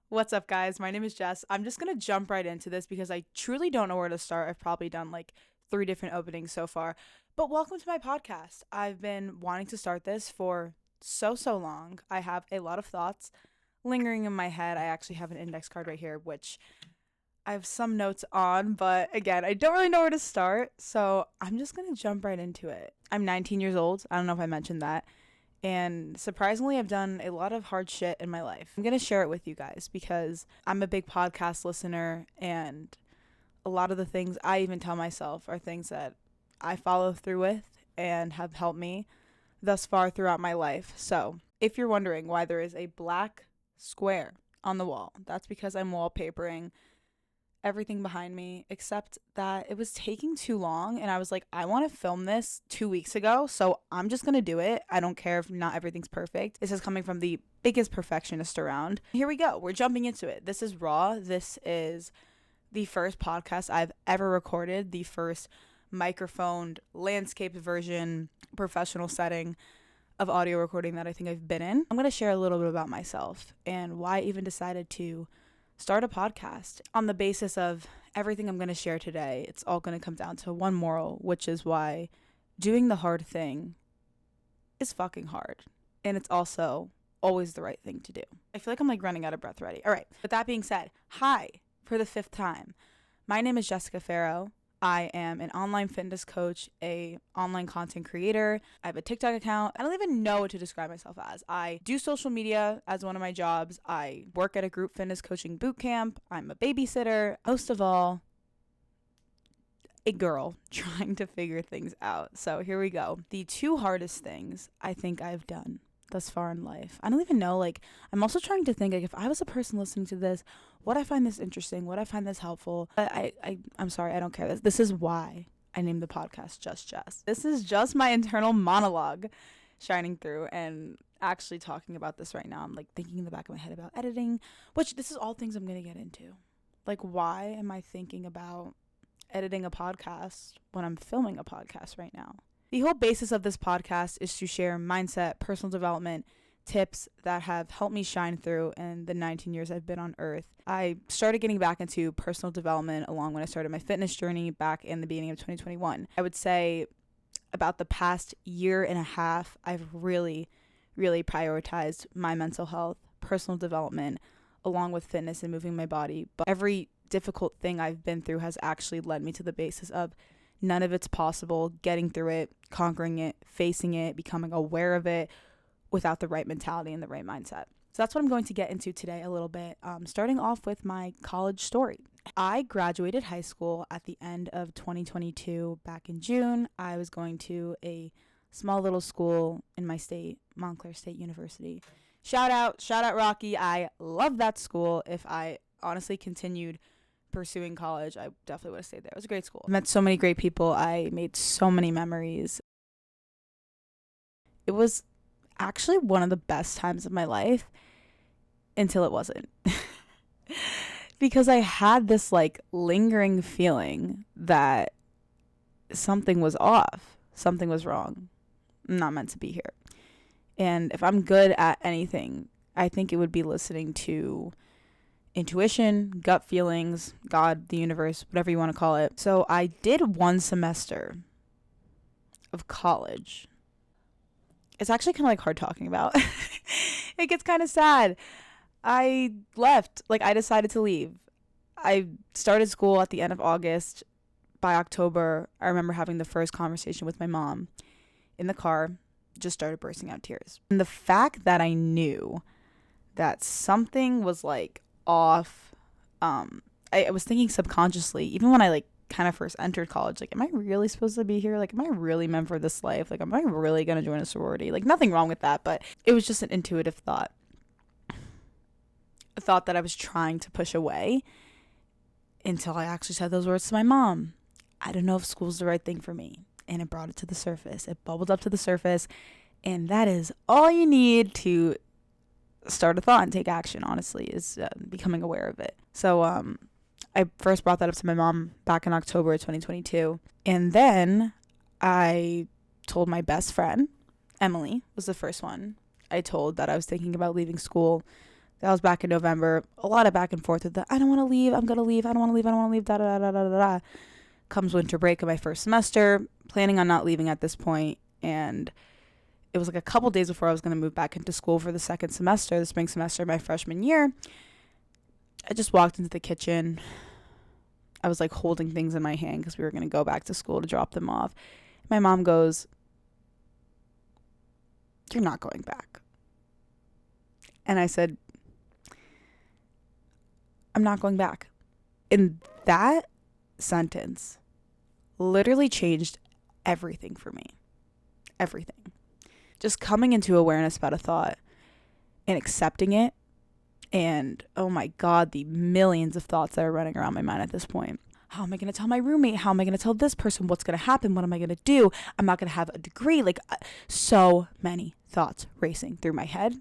What's up, guys? My name is Jess. I'm just going to jump right into this because I truly don't know where to start. I've probably done like 3 different openings so far. But welcome to my podcast. I've been wanting to start this for so long. I have a lot of thoughts lingering in my head. I actually have an index card right here, which I have some notes on. But again, I don't really know where to start. So I'm just going to jump right into it. I'm 19 years old. I don't know if I mentioned that. And surprisingly, I've done a lot of hard shit in my life. I'm going to share it with you guys because I'm a big podcast listener, and a lot of the things I even tell myself are things that I follow through with and have helped me thus far throughout my life. So, if you're wondering why there is a black square on the wall, that's because I'm wallpapering everything behind me, except that it was taking too long, and I was like, I want to film this 2 weeks ago, so I'm just gonna do it. I don't care if not everything's perfect. This is coming from the biggest perfectionist around. Here we go. We're jumping into it. This is raw. This is the first podcast I've ever recorded, the first microphoned, landscaped version, professional setting of audio recording that I think I've been in. I'm gonna share a little bit about myself and why I even decided to start a podcast on the basis of everything I'm going to share today. It's all going to come down to one moral, which is why doing the hard thing is fucking hard. And it's also always the right thing to do. I feel like I'm like running out of breath already. All right. With that being said, hi for the 5th time. My name is Jessica Farrow. I am an online fitness coach, a online content creator. I have a TikTok account. I don't even know what to describe myself as. I do social media as one of my jobs. I work at a group fitness coaching boot camp. I'm a babysitter. Most of all, a girl trying to figure things out. So here we go. The 2 hardest things I think I've done thus far in life. I don't even know, like, I'm also trying to think, like, if I was a person listening to this, would I find this interesting? Would I find this helpful? But I'm sorry, I don't care. This is why I named the podcast Just Jess. This is just my internal monologue shining through and actually talking about this right now. I'm like thinking in the back of my head about editing, which this is all things I'm going to get into. Like, why am I thinking about editing a podcast when I'm filming a podcast right now? The whole basis of this podcast is to share mindset, personal development, tips that have helped me shine through in the 19 years I've been on earth. I started getting back into personal development along when I started my fitness journey back in the beginning of 2021. I would say about the past year and a half, I've really prioritized my mental health, personal development, along with fitness and moving my body. But every difficult thing I've been through has actually led me to the basis of none of it's possible, getting through it, conquering it, facing it, becoming aware of it without the right mentality and the right mindset. So that's what I'm going to get into today a little bit, starting off with my college story. I graduated high school at the end of 2022 back in June. I was going to a small little school in my state, Montclair State University. Shout out Rocky. I love that school. If I honestly continued pursuing college, I definitely would have stayed there. It was a great school. I met so many great people. I made so many memories. It was actually one of the best times of my life until it wasn't. Because I had this like lingering feeling that something was off, something was wrong. I'm not meant to be here. And if I'm good at anything, I think it would be listening to intuition, gut feelings, God, the universe, whatever you want to call it. So I did 1 semester of college. It's actually kind of like hard talking about. It gets kind of sad. I left. Like, I decided to leave. I started school at the end of August. By October, I remember having the first conversation with my mom in the car, just started bursting out tears. And the fact that I knew that something was like off, I was thinking subconsciously, even when I like kind of first entered college, like, am I really supposed to be here? Like, am I really meant for this life? Like, am I really going to join a sorority? Like, nothing wrong with that, but it was just an intuitive thought. A thought that I was trying to push away until I actually said those words to my mom. I don't know if school's the right thing for me. And it brought it to the surface. It bubbled up to the surface. And that is all you need to start a thought and take action, honestly, is becoming aware of it. So I first brought that up to my mom back in October of 2022. And then I told my best friend, Emily was the first one I told that I was thinking about leaving school That was back in November. A lot of back and forth with the, I don't want to leave, I'm going to leave, I don't want to leave, I don't want to leave, da da da da da da. Comes winter break of my first semester, planning on not leaving at this point, and it was like a couple days before I was going to move back into school for the second semester, the spring semester of my freshman year. I just walked into the kitchen. I was like holding things in my hand because we were going to go back to school to drop them off. My mom goes, "You're not going back." And I said, "I'm not going back." And that sentence literally changed everything for me. Everything. Just coming into awareness about a thought and accepting it. And oh my God, the millions of thoughts that are running around my mind at this point. How am I going to tell my roommate? How am I going to tell this person? What's going to happen? What am I going to do? I'm not going to have a degree. Like, so many thoughts racing through my head.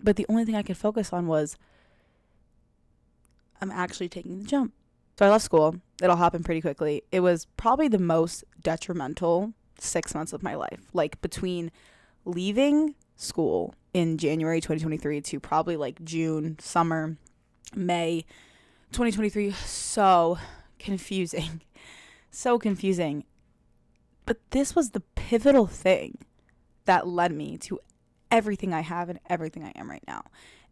But the only thing I could focus on was, I'm actually taking the jump. So I left school. It all happened pretty quickly. It was probably the most detrimental 6 months of my life. Like, between leaving school in January 2023 to probably like June, summer, May 2023. So confusing. So confusing. But this was the pivotal thing that led me to everything I have and everything I am right now.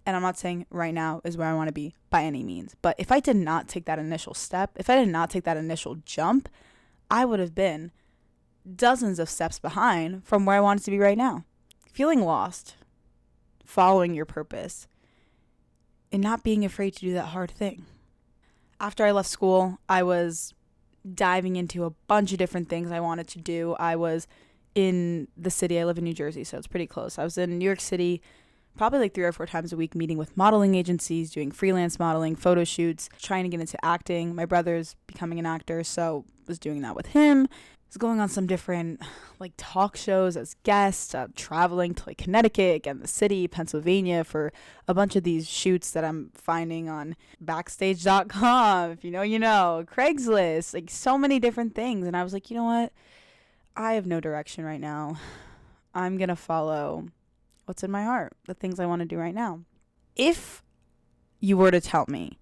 And I'm not saying right now is where I want to be by any means. But if I did not take that initial step, if I did not take that initial jump, I would have been dozens of steps behind from where I wanted to be right now. Feeling lost, following your purpose, and not being afraid to do that hard thing. After I left school, I was diving into a bunch of different things I wanted to do. I was in the city. I live in New Jersey, so it's pretty close. I was in New York City probably like 3 or 4 times a week, meeting with modeling agencies, doing freelance modeling, photo shoots, trying to get into acting. My brother's becoming an actor, so was doing that with him. Was going on some different like talk shows as guests, traveling to like Connecticut, again the city, Pennsylvania for a bunch of these shoots that I'm finding on backstage.com, if you know, you know, Craigslist, like so many different things. And I was like, you know what? I have no direction right now. I'm going to follow what's in my heart, the things I want to do right now. If you were to tell me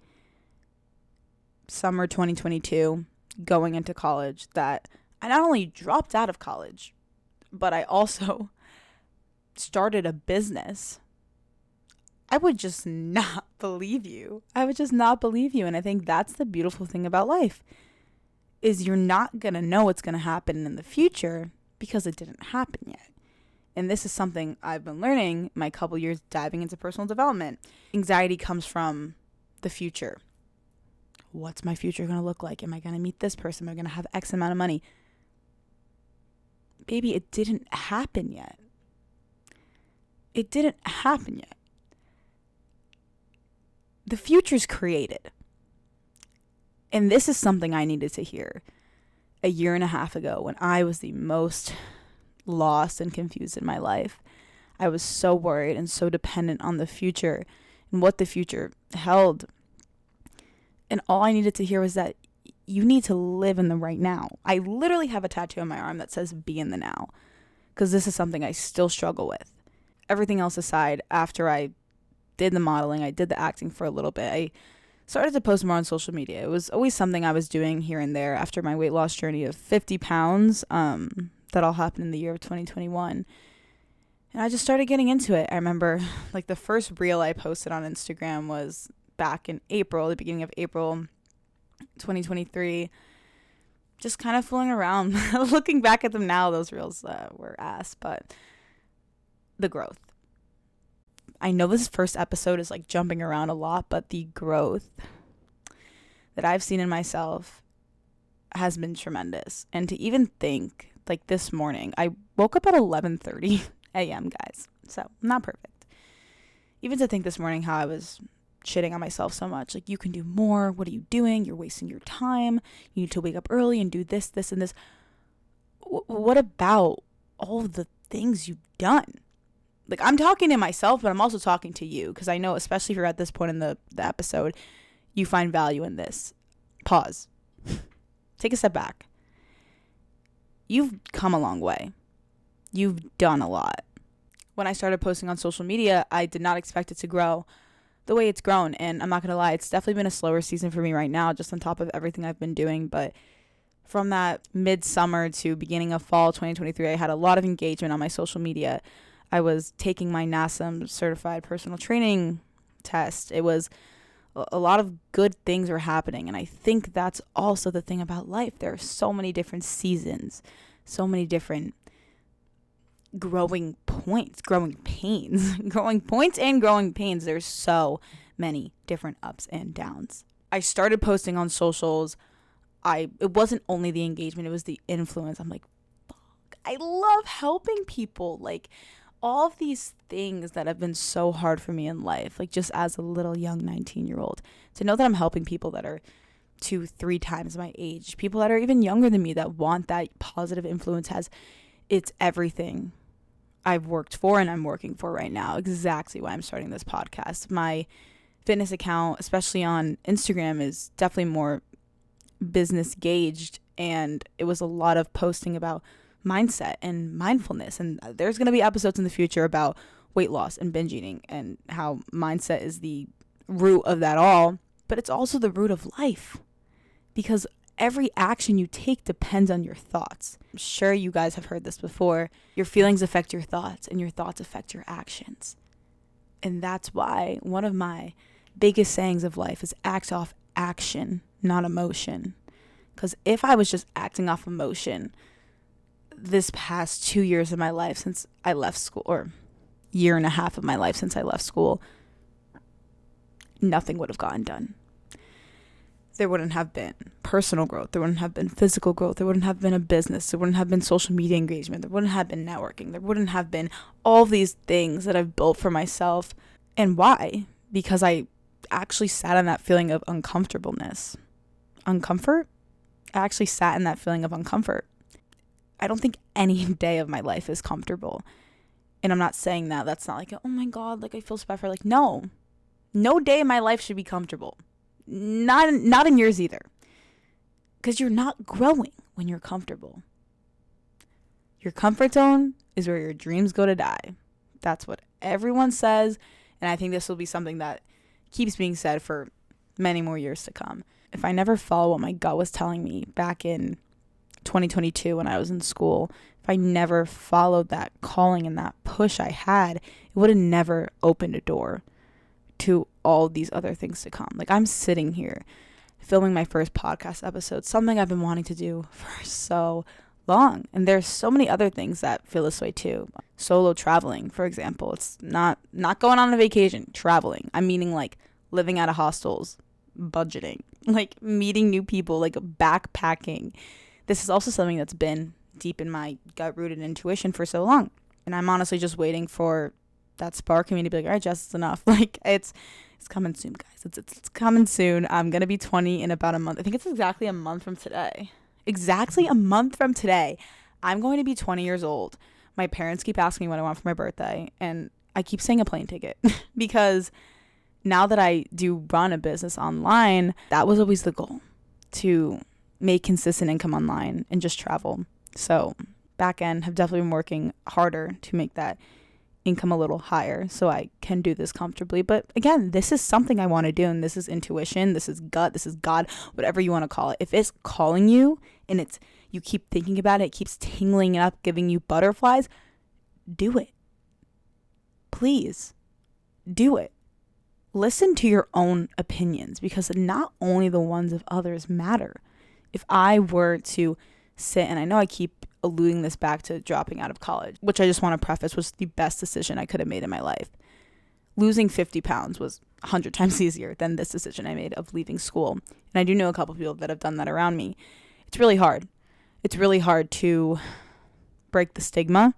summer 2022, going into college, that I not only dropped out of college, but I also started a business, I would just not believe you. I would just not believe you. And I think that's the beautiful thing about life, is you're not going to know what's going to happen in the future because it didn't happen yet. And this is something I've been learning my couple years diving into personal development. Anxiety comes from the future. What's my future going to look like? Am I going to meet this person? Am I going to have X amount of money? Baby, it didn't happen yet. It didn't happen yet. The future's created. And this is something I needed to hear a year and a half ago when I was the most lost and confused in my life. I was so worried and so dependent on the future and what the future held. And all I needed to hear was that you need to live in the right now. I literally have a tattoo on my arm that says be in the now, because this is something I still struggle with. Everything else aside, after I did the modeling, I did the acting for a little bit, I started to post more on social media. It was always something I was doing here and there after my weight loss journey of 50 pounds. That all happened in the year of 2021. And I just started getting into it. I remember like the first reel I posted on Instagram was back in April, the beginning of April 2023. Just kind of fooling around. Looking back at them now, those reels were ass, but the growth. I know this first episode is like jumping around a lot, but the growth that I've seen in myself has been tremendous. And to even think, like this morning, I woke up at 11:30 a.m., guys. So I'm not perfect. Even to think this morning how I was shitting on myself so much. Like, you can do more. What are you doing? You're wasting your time. You need to wake up early and do this, this, and this. What about all of the things you've done? Like, I'm talking to myself, but I'm also talking to you, because I know, especially if you're at this point in the episode, you find value in this. Pause. Take a step back. You've come a long way. You've done a lot. when I started posting on social media, I did not expect it to grow the way it's grown. And I'm not going to lie, it's definitely been a slower season for me right now, just on top of everything I've been doing. But from that midsummer to beginning of fall 2023, I had a lot of engagement on my social media. I was taking my NASM certified personal training test. It was a lot of good things were happening. And I think that's also the thing about life. There are so many different seasons, so many different growing points, growing pains, growing points and growing pains. There's so many different ups and downs. I started posting on socials. It wasn't only the engagement, it was the influence. I'm like, fuck, I love helping people. Like, all of these things that have been so hard for me in life, like just as a little young 19-year-old, to know that I'm helping people that are 2-3 times my age, people that are even younger than me that want that positive influence, it's everything I've worked for and I'm working for right now. Exactly why I'm starting this podcast. My fitness account, especially on Instagram, is definitely more business gauged, and it was a lot of posting about mindset and mindfulness, and there's going to be episodes in the future about weight loss and binge eating and how mindset is the root of that all, but it's also the root of life, because every action you take depends on your thoughts. I'm sure you guys have heard this before. Your feelings affect your thoughts, and your thoughts affect your actions. And that's why one of my biggest sayings of life is act off action, not emotion. Because if I was just acting off emotion this past 2 years of my life since I left school, or year and a half of my life since I left school, nothing would have gotten done. There wouldn't have been personal growth. There wouldn't have been physical growth. There wouldn't have been a business. There wouldn't have been social media engagement. There wouldn't have been networking. There wouldn't have been all these things that I've built for myself. And why? Because I actually sat in that feeling of uncomfortableness. Uncomfort? I actually sat in that feeling of uncomfort. I don't think any day of my life is comfortable. And I'm not saying that. That's not like, oh my God, like I feel so bad for, like, no. No day of my life should be comfortable. Not in yours either. Because you're not growing when you're comfortable. Your comfort zone is where your dreams go to die. That's what everyone says. And I think this will be something that keeps being said for many more years to come. If I never followed what my gut was telling me back in 2022 when I was in school, if I never followed that calling and that push I had, it would have never opened a door to all these other things to come. Like, I'm sitting here filming my first podcast episode, something I've been wanting to do for so long. And there's so many other things that feel this way too. Solo traveling, for example. It's not going on a vacation, traveling. I'm meaning like living out of hostels, budgeting, like meeting new people, like backpacking. This is also something that's been deep in my gut-rooted intuition for so long. And I'm honestly just waiting for that spark in me to be like, all right, Jess, it's enough. Like, it's coming soon, guys. It's coming soon. I'm going to be 20 in about a month. I think it's exactly a month from today. Exactly a month from today. I'm going to be 20 years old. My parents keep asking me what I want for my birthday, and I keep saying a plane ticket because now that I do run a business online, that was always the goal, to make consistent income online and just travel. So back end, have definitely been working harder to make that income a little higher so I can do this comfortably. But again, this is something I want to do, and this is intuition, this is gut, this is God, whatever you want to call it. If it's calling you and you keep thinking about it, it keeps tingling up, giving you butterflies, do it. Please do it. Listen to your own opinions, because not only the ones of others matter. If I were to sit, and I know I keep alluding this back to dropping out of college, which I just want to preface was the best decision I could have made in my life. Losing 50 pounds was 100 times easier than this decision I made of leaving school. And I do know a couple of people that have done that around me. It's really hard. It's really hard to break the stigma,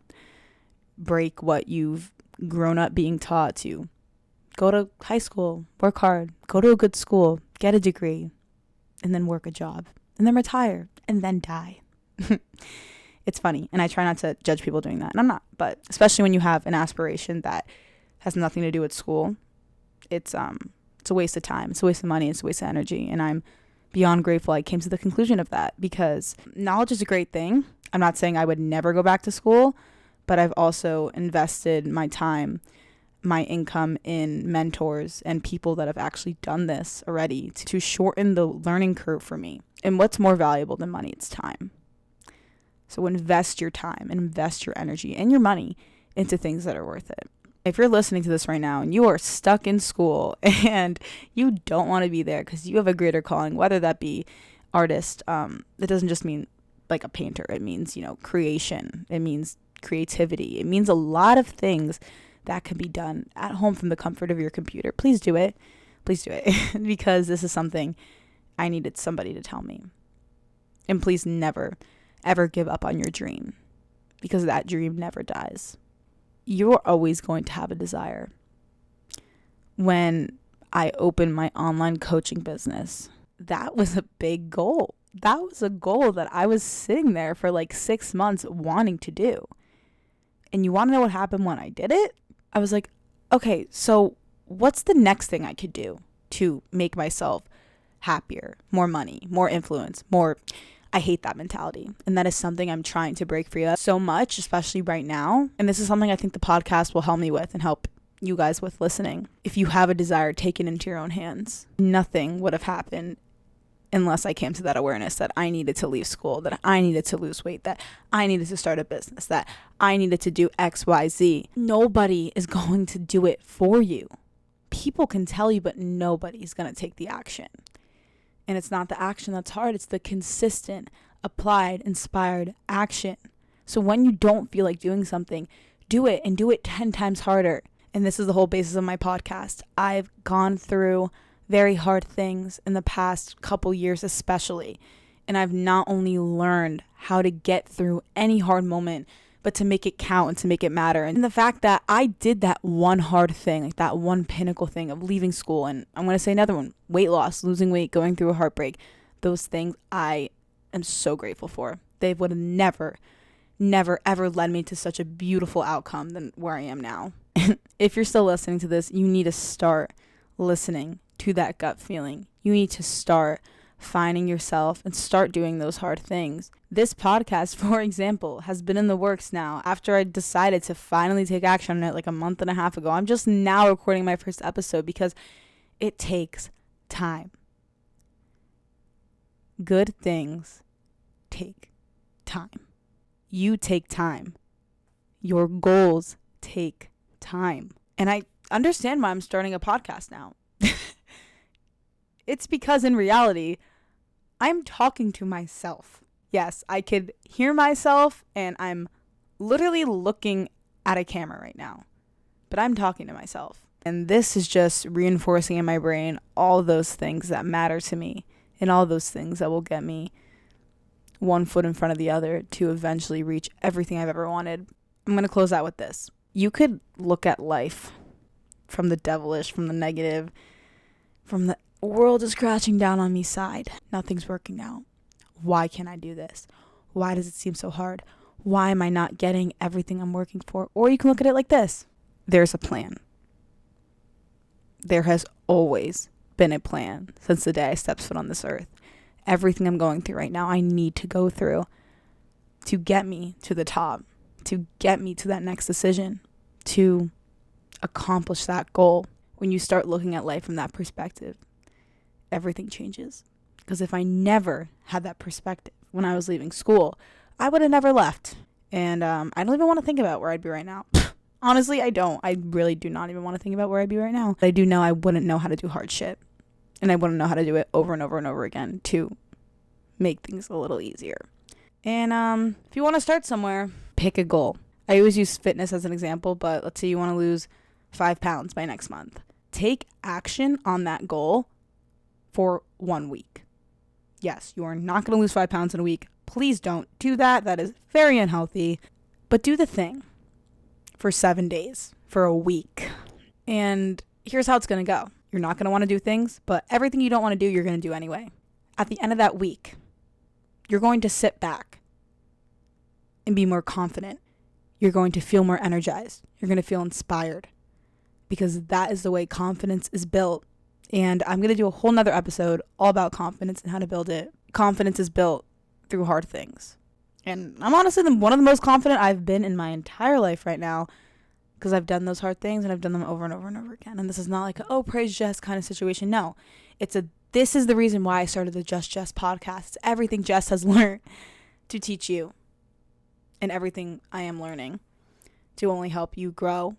break what you've grown up being taught to. Go to high school, work hard, go to a good school, get a degree, and then work a job, and then retire, and then die. It's funny, and I try not to judge people doing that, and I'm not, but especially when you have an aspiration that has nothing to do with school, it's a waste of time, it's a waste of money, it's a waste of energy, and I'm beyond grateful I came to the conclusion of that, because knowledge is a great thing. I'm not saying I would never go back to school, but I've also invested my time, my income in mentors and people that have actually done this already to shorten the learning curve for me. And what's more valuable than money? It's time. So invest your time, invest your energy and your money into things that are worth it. If you're listening to this right now and you are stuck in school and you don't want to be there because you have a greater calling, whether that be artist, it doesn't just mean like a painter. It means, creation. It means creativity. It means a lot of things that can be done at home from the comfort of your computer. Please do it. Please do it because this is something I needed somebody to tell me. And please never, ever give up on your dream because that dream never dies. You're always going to have a desire. When I opened my online coaching business, that was a big goal. That was a goal that I was sitting there for like 6 months wanting to do. And you want to know what happened when I did it? I was like, okay, so what's the next thing I could do to make myself happier, more money, more influence, more... I hate that mentality. And that is something I'm trying to break free of so much, especially right now. And this is something I think the podcast will help me with and help you guys with listening. If you have a desire, take it into your own hands. Nothing would have happened unless I came to that awareness that I needed to leave school, that I needed to lose weight, that I needed to start a business, that I needed to do X, Y, Z. Nobody is going to do it for you. People can tell you, but nobody's going to take the action. And it's not the action that's hard. It's the consistent, applied, inspired action. So when you don't feel like doing something, do it and do it 10 times harder. And this is the whole basis of my podcast. I've gone through very hard things in the past couple years especially. And I've not only learned how to get through any hard moment, but to make it count and to make it matter. And the fact that I did that one hard thing, like that one pinnacle thing of leaving school, and I'm going to say another one, weight loss, losing weight, going through a heartbreak, those things I am so grateful for. They would have never, ever led me to such a beautiful outcome than where I am now. If you're still listening to this, you need to start listening to that gut feeling. You need to start finding yourself and start doing those hard things. This podcast, for example, has been in the works now after I decided to finally take action on it like a month and a half ago. I'm just now recording my first episode because it takes time. Good things take time. You take time. Your goals take time. And I understand why I'm starting a podcast now. It's because in reality, I'm talking to myself. Yes, I could hear myself and I'm literally looking at a camera right now, but I'm talking to myself. And this is just reinforcing in my brain all those things that matter to me and all those things that will get me one foot in front of the other to eventually reach everything I've ever wanted. I'm going to close out with this. You could look at life from the devilish, from the negative, from the world is crashing down on me side. Nothing's working out. Why can't I do this? Why does it seem so hard? Why am I not getting everything I'm working for? Or you can look at it like this. There's a plan. There has always been a plan since the day I stepped foot on this earth. Everything I'm going through right now, I need to go through to get me to the top, to get me to that next decision, to accomplish that goal. When you start looking at life from that perspective, everything changes. Because if I never had that perspective when I was leaving school, I would have never left. And I don't even want to think about where I'd be right now. Honestly, I don't. I really do not even want to think about where I'd be right now. But I do know I wouldn't know how to do hard shit. And I wouldn't know how to do it over and over and over again to make things a little easier. And if you want to start somewhere, pick a goal. I always use fitness as an example, but let's say you want to lose 5 pounds by next month. Take action on that goal for 1 week. Yes, you are not going to lose 5 pounds in a week. Please don't do that. That is very unhealthy. But do the thing for 7 days, for a week. And here's how it's going to go. You're not going to want to do things, but everything you don't want to do, you're going to do anyway. At the end of that week, you're going to sit back and be more confident. You're going to feel more energized. You're going to feel inspired because that is the way confidence is built. And I'm going to do a whole nother episode all about confidence and how to build it. Confidence is built through hard things. And I'm honestly one of the most confident I've been in my entire life right now, because I've done those hard things and I've done them over and over and over again. And this is not like a, oh, praise Jess kind of situation. No, this is the reason why I started the Just Jess podcast. It's everything Jess has learned to teach you, and everything I am learning to only help you grow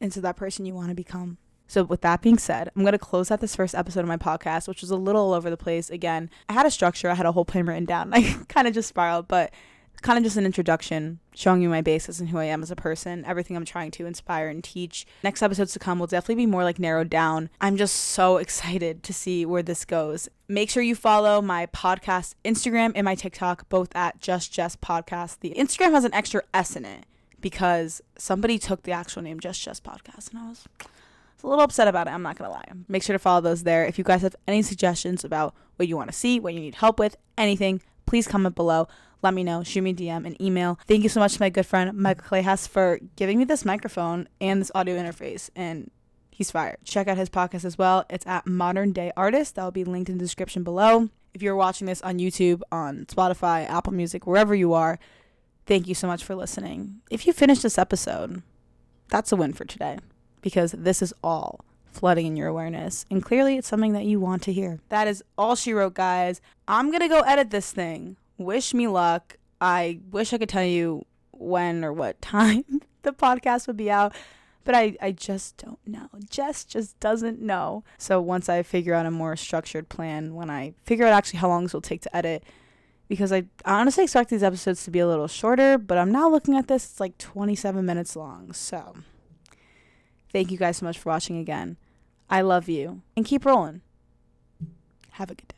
into that person you want to become. So with that being said, I'm going to close out this first episode of my podcast, which was a little all over the place. Again, I had a structure. I had a whole plan written down. I kind of just spiraled, but kind of just an introduction, showing you my basis and who I am as a person, everything I'm trying to inspire and teach. Next episodes to come will definitely be more like narrowed down. I'm just so excited to see where this goes. Make sure you follow my podcast Instagram and my TikTok, both at justjesspodcast. The Instagram has an extra S in it because somebody took the actual name Just Jess Podcast, and I was a little upset about it. I'm not going to lie. Make sure to follow those there. If you guys have any suggestions about what you want to see, what you need help with, anything, please comment below. Let me know. Shoot me a DM, an email. Thank you so much to my good friend Michael Clayhas for giving me this microphone and this audio interface, and he's fired. Check out his podcast as well. It's at Modern Day Artist. That will be linked in the description below. If you're watching this on YouTube, on Spotify, Apple Music, wherever you are, thank you so much for listening. If you finished this episode, that's a win for today, because this is all flooding in your awareness, and clearly it's something that you want to hear. That is all she wrote, guys. I'm gonna go edit this thing. Wish me luck. I wish I could tell you when or what time the podcast would be out, but I just don't know. Jess just doesn't know. So once I figure out a more structured plan, when I figure out actually how long this will take to edit, because I honestly expect these episodes to be a little shorter, but I'm now looking at this, it's like 27 minutes long. So thank you guys so much for watching again. I love you, and keep rolling. Have a good day.